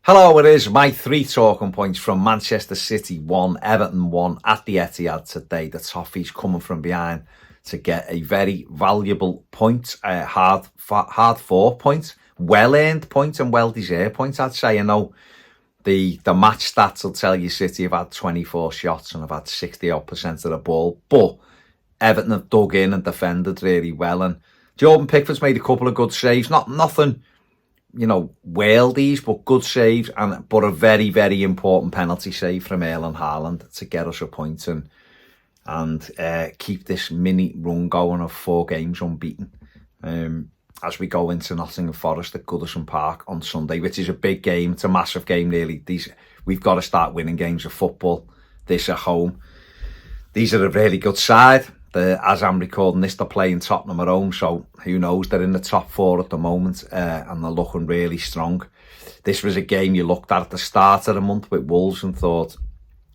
Hello, it is my 3 talking points from Manchester City 1, Everton 1 at the Etihad today. The Toffee's coming from behind to get a very valuable point, hard 4 points, well-earned point and well-deserved point, I'd say. The match stats will tell you City have had 24 shots and have had 60% of the ball, but Everton have dug in and defended really well. And Jordan Pickford's made a couple of good saves, nothing worldies, but good saves, but a very, very important penalty save from Erling Haaland to get us a point and keep this mini run going of 4 games unbeaten as we go into Nottingham Forest at Goodison Park on Sunday, which is a big game. It's a massive game, really. We've got to start winning games of football. This at home. These are a really good side. As I'm recording this, they're playing Tottenham at home, so who knows? They're in the top 4 at the moment, and they're looking really strong. This was a game you looked at the start of the month with Wolves and thought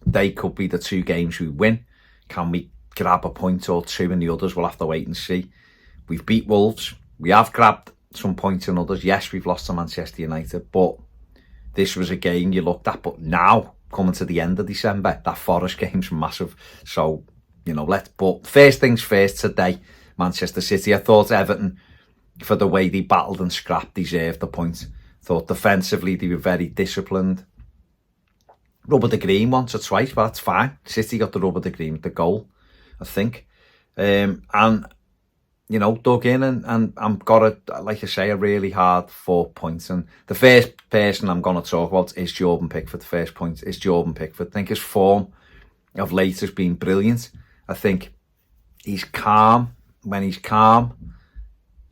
they could be the 2 games we win. Can we grab a point or 2 in the others? We'll have to wait and see. We've beat Wolves. We have grabbed some points in others. Yes, we've lost to Manchester United, but this was a game you looked at. But now, coming to the end of December, that Forest game's massive. So, but first things first today, Manchester City. I thought Everton, for the way they battled and scrapped, deserved the point. Thought defensively they were very disciplined. Rub of the green once or twice, but that's fine. City got the rub of the green with the goal, I think. Dug in and got like I say, a really hard 4 points. And the first person I'm going to talk about is Jordan Pickford. The first point is Jordan Pickford. I think his form of late has been brilliant. I think he's calm. When he's calm,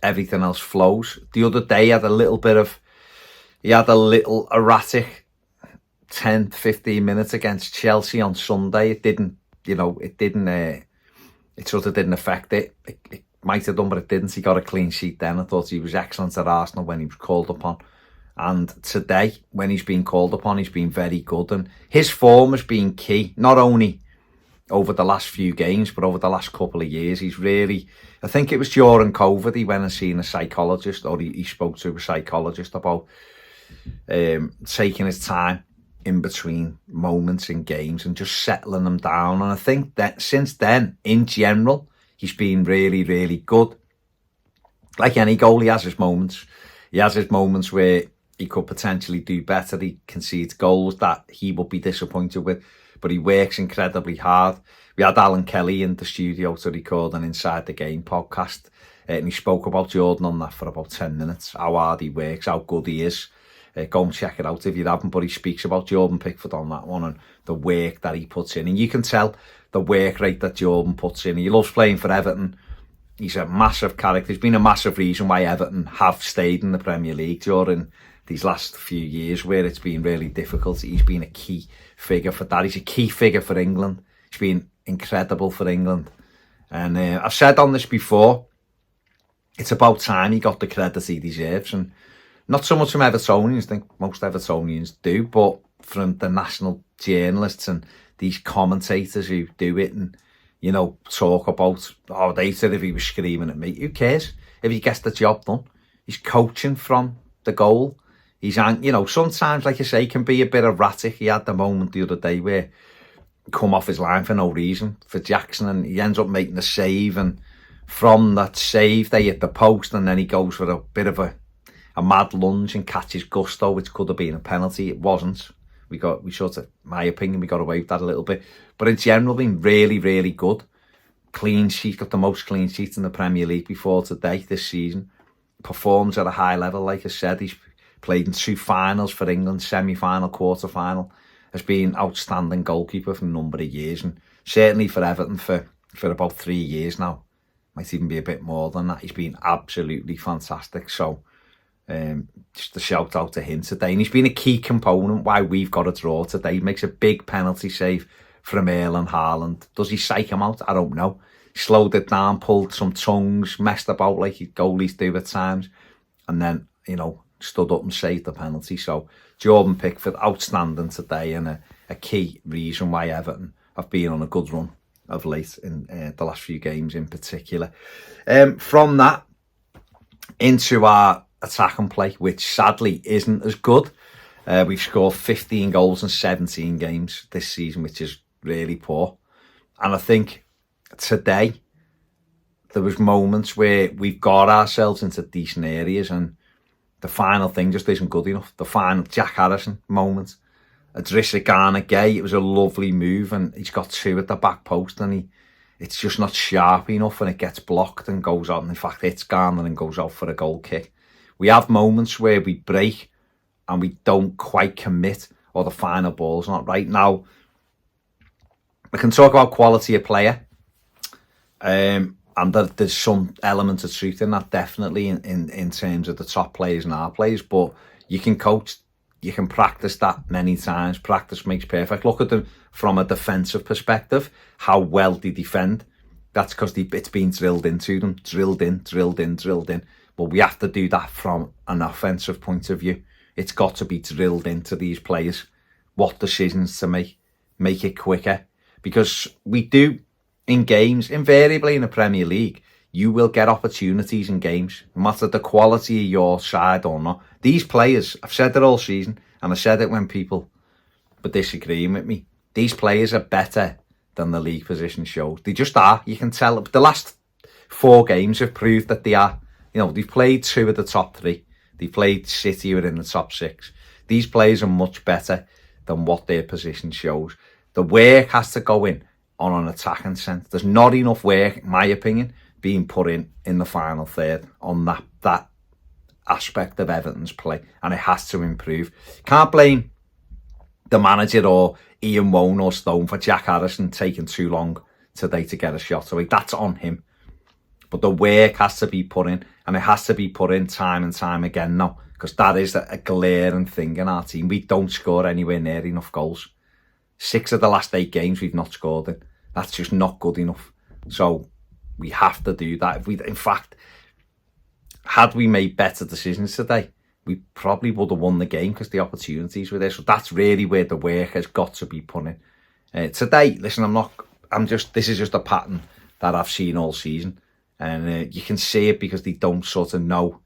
everything else flows. The other day he had a little erratic 10-15 minutes against Chelsea on Sunday. It sort of didn't affect it. It might have done, but it didn't. He got a clean sheet then. I thought he was excellent at Arsenal when he was called upon. And today, when he's been called upon, he's been very good. And his form has been key, not only over the last few games, but over the last couple of years. He's really, I think it was during COVID, he went and seen a psychologist, or he spoke to a psychologist about taking his time in between moments in games and just settling them down. And I think that since then, in general, he's been really, really good. Like any goal, he has his moments. He has his moments where he could potentially do better. He concedes goals that he would be disappointed with, but he works incredibly hard. We had Alan Kelly in the studio to record an Inside the Game podcast, and he spoke about Jordan on that for about 10 minutes, how hard he works, how good he is. Go and check it out if you haven't, but he speaks about Jordan Pickford on that one and the work that he puts in. And you can tell the work rate that Jordan puts in. He loves playing for Everton. He's a massive character. He's been a massive reason why Everton have stayed in the Premier League during these last few years where it's been really difficult. He's been a key figure for that. He's a key figure for England. He's been incredible for England. And I've said on this before, it's about time he got the credit he deserves. And not so much from Evertonians, I think most Evertonians do, but from the national journalists and these commentators who do it and, talk about, they said if he was screaming at me. Who cares if he gets the job done? He's coaching from the goal. He's, sometimes, like I say, he can be a bit erratic. He had the moment the other day where he come off his line for no reason for Jackson, and he ends up making a save, and from that save they hit the post, and then he goes for a bit of a mad lunge and catches gusto, which could have been a penalty. It wasn't. We sort of, my opinion, we got away with that a little bit. But in general, been really, really good. Clean sheet, got the most clean sheets in the Premier League before today, this season. Performs at a high level, like I said. He's played in 2 finals for England, semi-final, quarter-final. Has been outstanding goalkeeper for a number of years. And certainly for Everton for about 3 years now. Might even be a bit more than that. He's been absolutely fantastic. So, just a shout out to him today. And he's been a key component why we've got a draw today. He makes a big penalty save from Erling Haaland. Does he psych him out? I don't know. He slowed it down, pulled some tongues, messed about like goalies do at times, and then, stood up and saved the penalty. So Jordan Pickford, outstanding today, and a key reason why Everton have been on a good run of late in the last few games in particular. From that into our attack and play, which sadly isn't as good. We've scored 15 goals in 17 games this season, which is really poor. And I think today there was moments where we've got ourselves into decent areas and the final thing just isn't good enough. The final Jack Harrison moment, Adrissa Garner Gay, it was a lovely move and he's got 2 at the back post and it's just not sharp enough and it gets blocked and goes out and in fact hits Garner and goes out for a goal kick. We have moments where we break and we don't quite commit or the final ball's not right. Now, we can talk about quality of player and there's some element of truth in that, definitely, in terms of the top players and our players, but you can coach, you can practice that many times. Practice makes perfect. Look at them from a defensive perspective, how well they defend. That's because it's been drilled into them, drilled in. But we have to do that from an offensive point of view. It's got to be drilled into these players, what decisions to make it quicker. Because we do, in games, invariably in the Premier League, you will get opportunities in games, no matter the quality of your side or not. These players, I've said it all season, and I said it when people were disagreeing with me, these players are better than the league position shows. They just are. You can tell. The last 4 games have proved that they are. You know, they've played 2 of the top 3. They played City, who are in the top 6. These players are much better than what their position shows. The work has to go in on an attacking sense. There's not enough work, in my opinion, being put in the final third on that aspect of Everton's play, and it has to improve. Can't blame the manager or Ian Wone or Stone for Jack Harrison taking too long today to get a shot away. That's on him. But the work has to be put in, and it has to be put in time and time again now, because that is a glaring thing in our team. We don't score anywhere near enough goals. 6 of the last 8 games we've not scored in. That's just not good enough. So we have to do that. In fact, had we made better decisions today, we probably would have won the game because the opportunities were there. So that's really where the work has got to be put in. Today, listen, this is just a pattern that I've seen all season. And you can see it because they don't sort of know.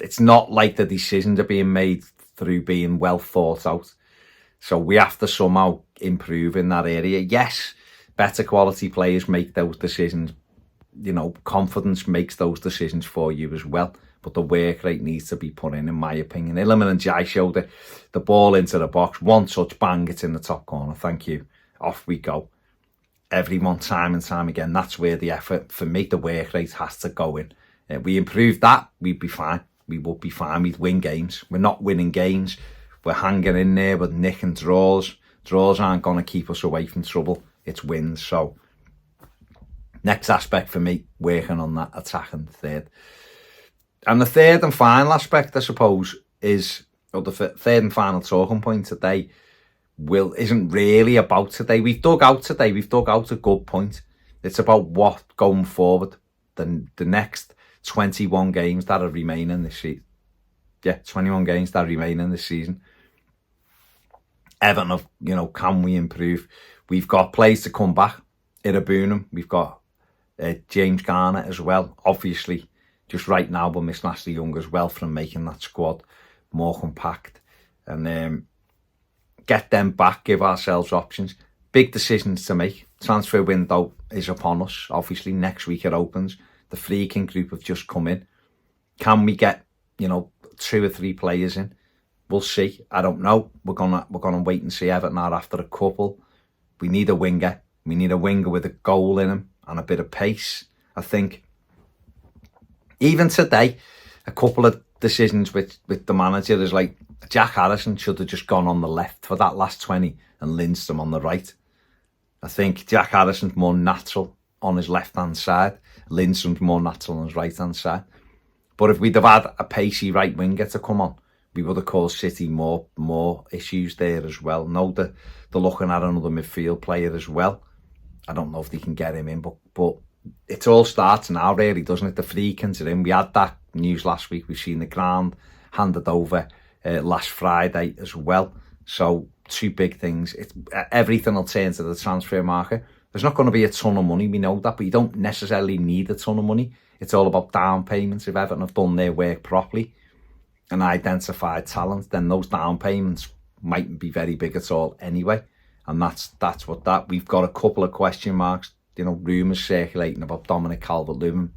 It's not like the decisions are being made through being well thought out. So we have to somehow improve in that area. Yes, better quality players make those decisions. You know, confidence makes those decisions for you as well. But the work rate needs to be put in my opinion. Illiman and Jai showed the ball into the box. One touch, bang, it's in the top corner. Thank you. Off we go. Everyone, time and time again. That's where the effort, for me, the work rate has to go in. If we improve that, we'd be fine. We would be fine. We'd win games. We're not winning games. We're hanging in there with nick and draws. Draws aren't going to keep us away from trouble. It's wins. So, next aspect for me, working on that attacking third. And the third and final aspect, I suppose, is, or the third and final talking point today, isn't really about today. We've dug out a good point. It's about what going forward, the next 21 games that are remaining this season. Yeah, 21 games that are remaining this season. Everton, can we improve? We've got players to come back. Irabunum, we've got James Garner as well. Obviously, just right now we're missing Ashley Young as well from making that squad more compact. And get them back, give ourselves options. Big decisions to make. Transfer window is upon us. Obviously, next week it opens. The freaking group have just come in. Can we get, 2 or 3 players in? We'll see. I don't know. We're gonna wait and see. Everton are after a couple. We need a winger. We need a winger with a goal in him and a bit of pace. I think even today, a couple of decisions with the manager is like, Jack Harrison should have just gone on the left for that last 20 and Lindstrom on the right. I think Jack Harrison's more natural on his left-hand side. Lindstrom's more natural on his right-hand side. But if we'd have had a pacey right winger to come on, we would have caused City more issues there as well. No, they're looking at another midfield player as well. I don't know if they can get him in, but it all starts now, really, doesn't it? The Freakins are in. We had that news last week. We've seen the ground handed over last Friday as well. So 2 big things. Everything will turn to the transfer market. There's not going to be a ton of money, we know that, but you don't necessarily need a ton of money. It's all about down payments if Everton have done their work properly. an identified talent, then those down payments mightn't be very big at all anyway. And that's what that. We've got a couple of question marks, rumours circulating about Dominic Calvert-Lewin.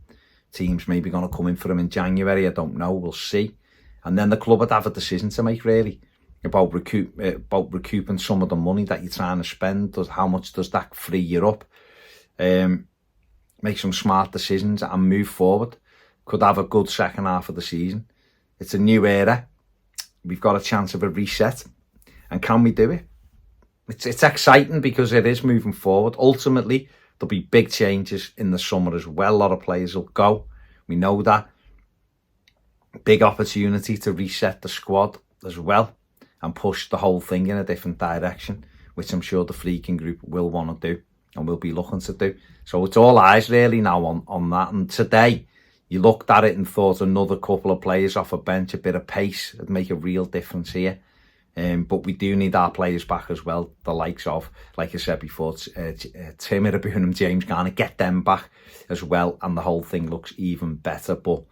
Teams maybe going to come in for him in January. I don't know. We'll see. And then the club would have a decision to make, really, about recouping some of the money that you're trying to spend. How much does that free you up? Make some smart decisions and move forward. Could have a good second half of the season. It's a new era. We've got a chance of a reset. And can we do it? It's exciting because it is moving forward. Ultimately, there'll be big changes in the summer as well. A lot of players will go. We know that. Big opportunity to reset the squad as well and push the whole thing in a different direction, which I'm sure the Freaking Group will want to do and will be looking to do. So it's all eyes really now on that. And today, you looked at it and thought another couple of players off a bench, a bit of pace would make a real difference here. But we do need our players back as well. The likes of, like I said before, Tim Irabunum, James Garner, get them back as well. And the whole thing looks even better. But,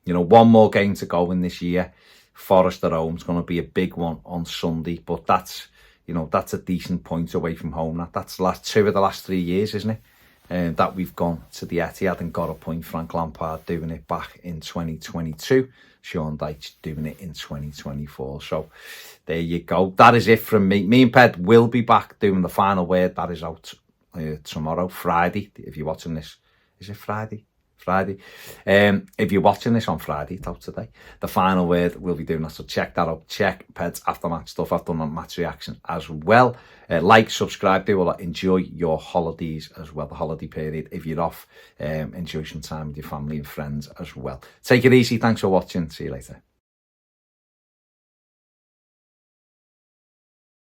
one more game to go in this year. Forest at home is going to be a big one on Sunday. But that's a decent point away from home. That's the last 2 of the last 3 years, isn't it? That we've gone to the Etihad and got a point. Frank Lampard doing it back in 2022. Sean Dyche doing it in 2024. So there you go. That is it from me. Me and Ped will be back doing the final word. That is out tomorrow, Friday. If you're watching this, is it Friday? Friday. If you're watching this on Friday, it's out today. The final word, we'll be doing that. So check that out. Check Ped's aftermatch stuff. I've done a match reaction as well. Like, subscribe, do all that. Enjoy your holidays as well, the holiday period. If you're off, enjoy some time with your family and friends as well. Take it easy. Thanks for watching. See you later.